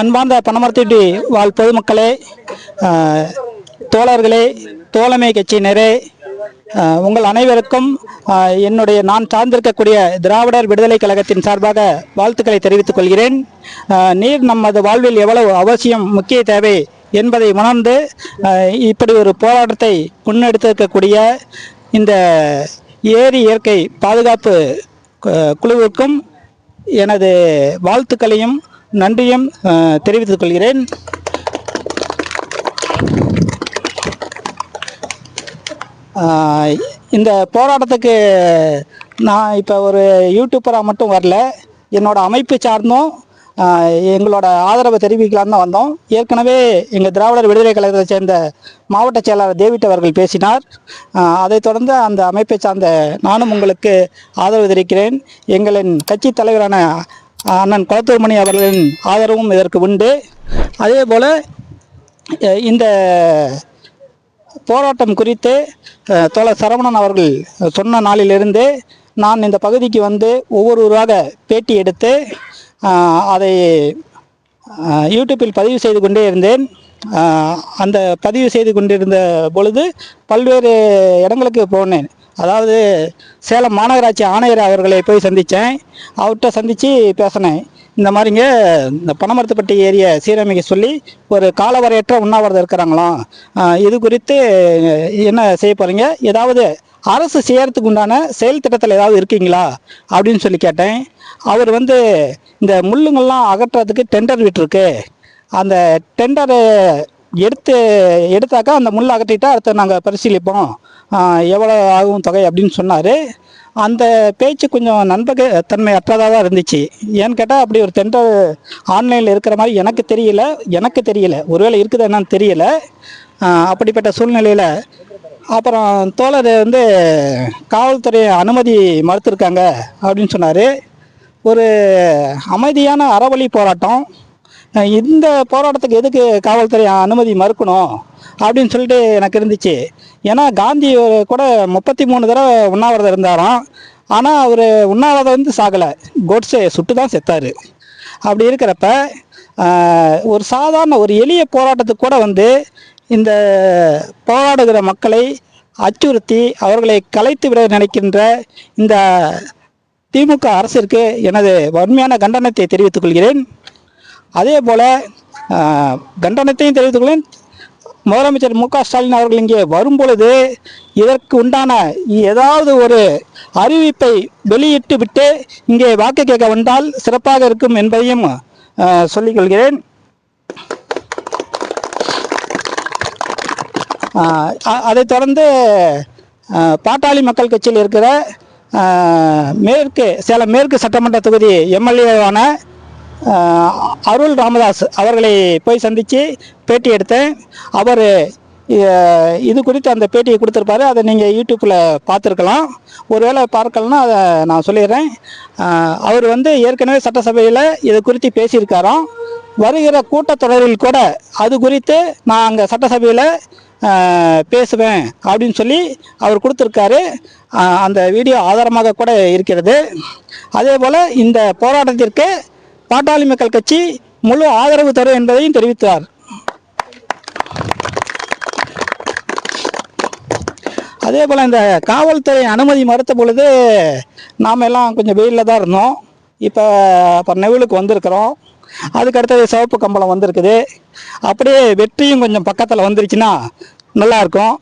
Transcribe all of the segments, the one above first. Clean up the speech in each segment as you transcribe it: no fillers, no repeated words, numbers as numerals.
அன்பார்ந்த பணமரத்திட்டி வாழ் பொதுமக்களே, தோழர்களே, தோழமை கட்சியினரே, உங்கள் அனைவருக்கும் என்னுடைய நான் சார்ந்திருக்கக்கூடிய திராவிடர் விடுதலை கழகத்தின் சார்பாக வாழ்த்துக்களை தெரிவித்துக் கொள்கிறேன். நீர் நமது வாழ்வில் எவ்வளவு அவசியம், முக்கிய தேவை என்பதை உணர்ந்து இப்படி ஒரு போராட்டத்தை முன்னெடுத்திருக்கக்கூடிய இந்த ஏரி இயற்கை பாதுகாப்பு குழுவிற்கும் எனது வாழ்த்துக்களையும் நன்றியும் தெரிவித்துக் கொள்கிறேன். இந்த போராட்டத்துக்கு நான் இப்போ ஒரு யூடியூப்பராக மட்டும் வரல, என்னோட அமைப்பு சார்ந்தும் எங்களோட ஆதரவை தெரிவிக்கலான்னு தான் வந்தோம். ஏற்கனவே எங்கள் திராவிடர் விடுதலை கழகத்தை சேர்ந்த மாவட்ட செயலாளர் டேவிட் அவர்கள் பேசினார். அதைத் தொடர்ந்து அந்த அமைப்பை சார்ந்த நானும் உங்களுக்கு ஆதரவு தெரிவிக்கிறேன். எங்களின் கட்சி தலைவரான அண்ணன் குளத்தூர்மணி அவர்களின் ஆதரவும் இதற்கு உண்டு. அதே போல் இந்த போராட்டம் குறித்து தோழர் சரவணன் அவர்கள் சொன்ன நாளிலிருந்து நான் இந்த பகுதிக்கு வந்து ஒவ்வொருவராக பேட்டி எடுத்து அதை யூடியூப்பில் பதிவு செய்து கொண்டே இருந்தேன். அந்த பதிவு செய்து கொண்டிருந்த பொழுது பல்வேறு இடங்களுக்கு போனேன். அதாவது சேலம் மாநகராட்சி ஆணையர் அவர்களை போய் சந்தித்தேன். அவர்கிட்ட சந்தித்து பேசினேன். இந்த மாதிரிங்க இந்த பனமரத்துப்பட்டி ஏரியை சீரமைக்க சொல்லி ஒரு காலவரையற்ற உண்ணாவிரதம் இருக்கிறாங்களாம், இது குறித்து என்ன செய்ய போகிறீங்க, ஏதாவது அரசு செய்யறதுக்கு உண்டான செயல் திட்டத்தில் ஏதாவது இருக்கீங்களா அப்படின்னு சொல்லி கேட்டேன். அவர் வந்து இந்த முள்ளுங்கள்லாம் அகற்றுறதுக்கு டெண்டர் விட்டுருக்கு, அந்த டெண்டர் எடுத்தாக்கா அந்த முள் அகற்றிட்டா அடுத்து நாங்கள் பரிசீலிப்போம், எவ்வளோ ஆகும் தொகை அப்படின்னு சொன்னார். அந்த பேச்சு கொஞ்சம் நண்பகத்தன்மை அற்றதாக தான் இருந்துச்சு. ஏன்னு கேட்டால் அப்படி ஒரு டெண்டர் ஆன்லைனில் இருக்கிற மாதிரி எனக்கு தெரியல, ஒருவேளை இருக்குது என்னன்னு தெரியல. அப்படிப்பட்ட சூழ்நிலையில் அப்புறம் தோழர் வந்து காவல்துறை அனுமதி மறுத்துருக்காங்க அப்படின்னு சொன்னார். ஒரு அமைதியான அறவழி போராட்டம், இந்த போராட்டத்துக்கு எதுக்கு காவல்துறை அனுமதி மறுக்கணும் அப்படின்னு சொல்லிட்டு எனக்கு இருந்துச்சு. ஏன்னா காந்தி கூட 33 தடவை உண்ணாவிரதம் இருந்தாராம். ஆனால் அவர் உண்ணாவிரதம் வந்து சாகலை, கோட்ஸே சுட்டு தான் செத்தார். அப்படி இருக்கிறப்ப ஒரு சாதாரண ஒரு எளிய போராட்டத்துக்கு கூட வந்து இந்த போராடுகிற மக்களை அச்சுறுத்தி அவர்களை கலைத்து விட நினைக்கின்ற இந்த திமுக அரசிற்கு எனது வன்மையான கண்டனத்தை தெரிவித்துக் கொள்கிறேன். அதே போல் கண்டனத்தையும் தெரிவித்துக் கொள்கிறேன். முதலமைச்சர் மு க ஸ்டாலின் அவர்கள் இங்கே வரும்பொழுது இதற்கு உண்டான ஏதாவது ஒரு அறிவிப்பை வெளியிட்டு விட்டு இங்கே வாக்கு கேட்க வந்தால் சிறப்பாக இருக்கும் என்பதையும் சொல்லிக்கொள்கிறேன். அதைத் தொடர்ந்து பாட்டாளி மக்கள் கட்சியில் இருக்கிற சேலம் மேற்கு சட்டமன்ற தொகுதி எம்எல்ஏவான அருள் ராமதாஸ் அவர்களை போய் சந்தித்து பேட்டி எடுத்தேன். அவர் இது குறித்து அந்த பேட்டியை கொடுத்துருப்பாரு, அதை நீங்கள் யூடியூப்பில் பார்த்துருக்கலாம். ஒருவேளை பார்க்கலன்னா அதை நான் சொல்லிடுறேன். அவர் வந்து ஏற்கனவே சட்டசபையில் இது குறித்து பேசியிருக்காராம். வருகிற கூட்டத்தொடரில் கூட அது குறித்து நான் அங்கே சட்டசபையில் பேசுவேன் அப்படின்னு சொல்லி அவர் கொடுத்துருக்காரு. அந்த வீடியோ ஆதாரமாக கூட இருக்கிறது. அதே போல் இந்த போராட்டத்திற்கு பாட்டாளி மக்கள் கட்சி முழு ஆதரவு தரும் என்பதையும் தெரிவித்தார். அதே போல் இந்த காவல்துறை அனுமதி மறுத்த பொழுது நாம் எல்லாம் கொஞ்சம் வெயிலில் தான் இருந்தோம். இப்போ நெவிலுக்கு வந்திருக்கிறோம். அதுக்கு அடுத்தது சிவப்பு கம்பளம் வந்திருக்குது. அப்படியே வெற்றியும் கொஞ்சம் பக்கத்தில் வந்துருச்சுன்னா நல்லாயிருக்கும்.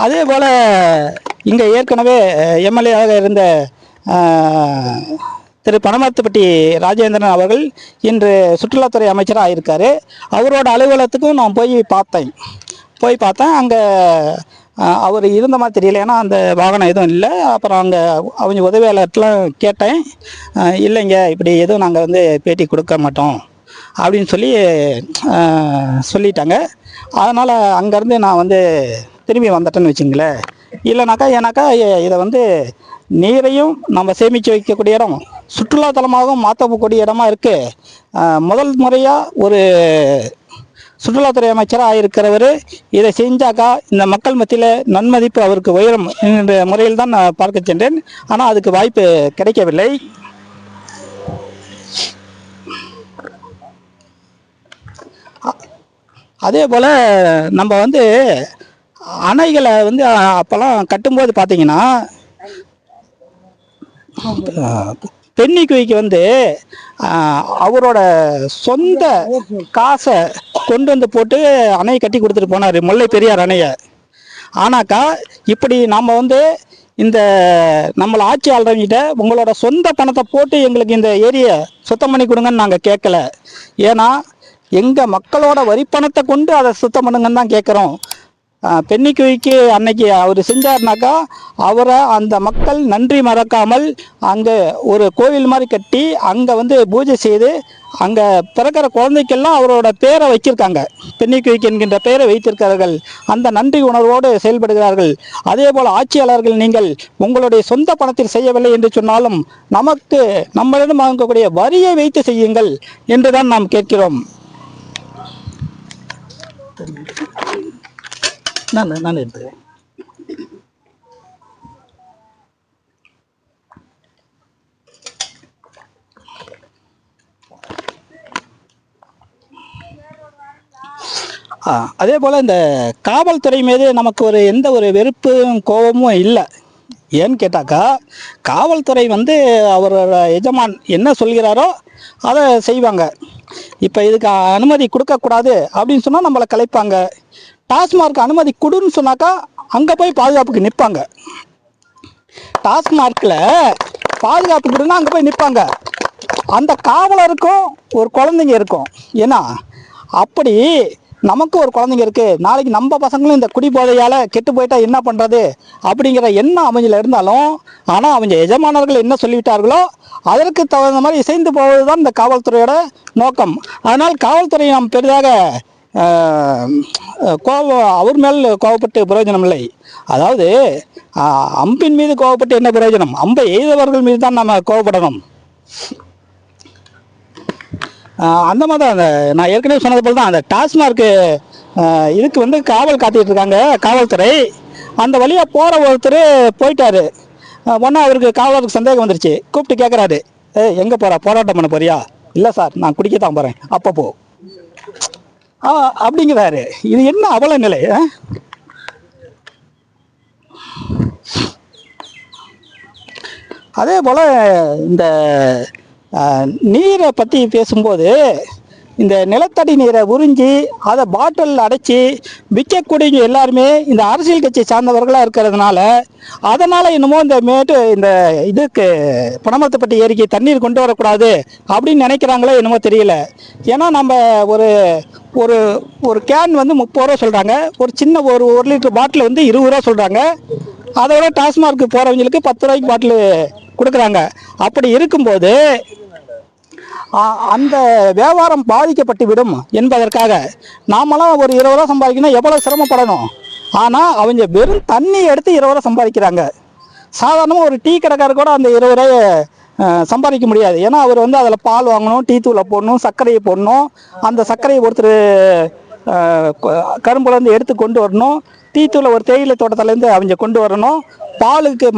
அதே போல் இங்கே ஏற்கனவே எம்எல்ஏவாக இருந்த திரு பனமரத்துப்பட்டி ராஜேந்திரன் அவர்கள் இன்று சுற்றுலாத்துறை அமைச்சராக ஆகியிருக்காரு. அவரோட அலுவலகத்துக்கும் நான் போய் பார்த்தேன். அங்கே அவர் இருந்த மாதிரி தெரியல, ஏன்னா அந்த வாகனம் எதுவும் இல்லை. அப்புறம் அங்கே அவங்க உதவியாளர்லாம் கேட்டேன், இல்லைங்க இப்படி எதுவும் நாங்கள் வந்து பேட்டி கொடுக்க மாட்டோம் அப்படின்னு சொல்லிட்டாங்க. அதனால் அங்கேருந்து நான் வந்து திரும்பி வந்துட்டேன்னு வச்சுங்களேன். ஏன்னாக்கா இதை வந்து நீரையும் நம்ம சேமித்து வைக்கக்கூடிய இடம், சுற்றுலாத்தலமாகவும் மாற்றக்கூடிய இடமா இருக்குது. முதல் முறையாக ஒரு சுற்றுலாத்துறை அமைச்சராக இருக்கிறவர் இதை செஞ்சாக்கா இந்த மக்கள் மத்தியில் நன்மதிப்பு அவருக்கு உயரும் என்ற முறையில் தான் நான் பார்க்க சென்றேன். ஆனால் அதுக்கு வாய்ப்பு கிடைக்கவில்லை. அதே போல் நம்ம வந்து அணைகளை வந்து அப்போல்லாம் கட்டும்போது பார்த்தீங்கன்னா பென்னிக்குவிக்கு வந்து அவரோட சொந்த காசை கொண்டு வந்து போட்டு அணையை கட்டி கொடுத்துட்டு போனார், முல்லை பெரியார் அணையை. ஆனாக்கா இப்படி நம்ம வந்து இந்த நம்மளை ஆட்சி ஆள்றவங்கிட்ட உங்களோட சொந்த பணத்தை போட்டு எங்களுக்கு இந்த ஏரியை சுத்தம் பண்ணி கொடுங்கன்னு நாங்கள் கேட்கல. ஏன்னா எங்கள் மக்களோட வரிப்பணத்தை கொண்டு அதை சுத்தம் பண்ணுங்கன்னு தான் கேட்குறோம். பென்னிக்குவிக்கு அன்னைக்கு அவர் செஞ்சார்னாக்கா அவரை அந்த மக்கள் நன்றி மறக்காமல் அங்கே ஒரு கோவில் மாதிரி கட்டி அங்கே வந்து பூஜை செய்து அங்கே பிறக்கிற குழந்தைக்கெல்லாம் அவரோட பேரை வச்சிருக்காங்க. பென்னிக்குவிக்கு என்கின்ற பெயரை வைத்திருக்கிறார்கள். அந்த நன்றி உணர்வோடு செயல்படுகிறார்கள். அதே போல் ஆட்சியாளர்கள் நீங்கள் உங்களுடைய சொந்த பணத்தில் செய்யவில்லை என்று சொன்னாலும் நமக்கு நம்மளிடம் வாங்கக்கூடிய வரியை வைத்து செய்யுங்கள் என்றுதான் நாம் கேட்கிறோம். நான் எடுத்துக்கிறேன். அதே போல் இந்த காவல்துறை மீது நமக்கு எந்த ஒரு வெறுப்பும் கோபமும் இல்லை. ஏன்னு கேட்டாக்கா காவல்துறை வந்து அவரோட எஜமான் என்ன சொல்கிறாரோ அதை செய்வாங்க. இப்போ இதுக்கு அனுமதி கொடுக்கக்கூடாது அப்படின்னு சொன்னால் நம்மளை கலைப்பாங்க. டாஸ்மார்க் அனுமதி கொடுன்னு சொன்னாக்கா அங்கே போய் பாதுகாப்புக்கு நிற்பாங்க. டாஸ்மார்க்கில் பாதுகாப்பு கொடுன்னா அங்கே போய் நிற்பாங்க. அந்த காவலருக்கும் ஒரு குழந்தைங்க இருக்கும். ஏன்னா அப்படி நமக்கு ஒரு குழந்தைங்க இருக்குது, நாளைக்கு நம்ம பசங்களும் இந்த குடி போதையால் கெட்டு போயிட்டா என்ன பண்ணுறது அப்படிங்கிற எண்ணம் அவங்கள இருந்தாலும், ஆனால் அவங்க எஜமானர்கள் என்ன சொல்லிவிட்டார்களோ அதற்கு தகுந்த மாதிரி இசைந்து போவது தான் இந்த காவல்துறையோட நோக்கம். அதனால் காவல்துறையை நாம் பெரிதாக அவர் மேல் கோவப்பட்டு பிரயோஜனம் இல்லை. அதாவது அம்பின் மீது கோவப்பட்டு என்ன பிரயோஜனம்? அம்பை எய்தவர்கள் மீது தான் நம்ம கோவப்படணும். அந்த மாதிரி தான் அந்த நான் ஏற்கனவே சொன்னது போல் தான் அந்த டாஸ்மார்க்கு இதுக்கு வந்து காவல் காத்துக்கிட்டு இருக்காங்க காவல்துறை. அந்த வழியாக போகிற ஒருத்தர் போயிட்டாரு. ஒன்றா அவருக்கு காவலருக்கு சந்தேகம் வந்துருச்சு. கூப்பிட்டு கேட்குறாரு, எங்கே போகிறா, போராட்டம் பண்ண போறியா? இல்லை சார், நான் குடிக்கத்தான் போகிறேன். அப்போ போ அப்படிங்கிறாரு. இது என்ன அவல நிலை? அதே போல் இந்த நீரை பற்றி பேசும்போது இந்த நிலத்தடி நீரை உறிஞ்சி அதை பாட்டில் அடைச்சி விற்கக்கூடிய எல்லாருமே இந்த அரசியல் கட்சியை சார்ந்தவர்களாக இருக்கிறதுனால அதனால் என்னமோ இந்த இதுக்கு பனமரத்துப்பட்டி ஏரிக்கு தண்ணீர் கொண்டு வரக்கூடாது அப்படின்னு நினைக்கிறாங்களோ என்னமோ தெரியல. ஏன்னா நம்ம ஒரு ஒரு ஒரு கேன் வந்து 30 ரூபா சொல்கிறாங்க, ஒரு சின்ன ஒரு லிட்டர் பாட்டில் வந்து 20 ரூபா சொல்கிறாங்க. அதோட டாஸ்மார்க்கு போகிறவங்களுக்கு 10 ரூபாய்க்கு பாட்டில் கொடுக்குறாங்க. அப்படி இருக்கும்போது அந்த வியாபாரம் பாதிக்கப்பட்டு விடும் என்பதற்காக நாமெல்லாம் ஒரு 20 ரூபா சம்பாதிக்கணும், எவ்வளோ சிரமப்படணும். ஆனால் அவங்க வெறும் தண்ணி எடுத்து 20 ரூபா சம்பாதிக்கிறாங்க. சாதாரணமாக ஒரு டீ கடைக்காரர் கூட அந்த 20 ரூபாயை சம்பாதிக்க முடியாது. ஏன்னா அவர் வந்து அதில் பால் வாங்கணும், டீ தூளை போடணும், சர்க்கரையை போடணும். அந்த சர்க்கரையை ஒருத்தர் கரும்புலேருந்து எடுத்து கொண்டு வரணும். டீ தூளை ஒரு தேயிலை தோட்டத்துலேருந்து அவங்க கொண்டு வரணும். பாலுக்கு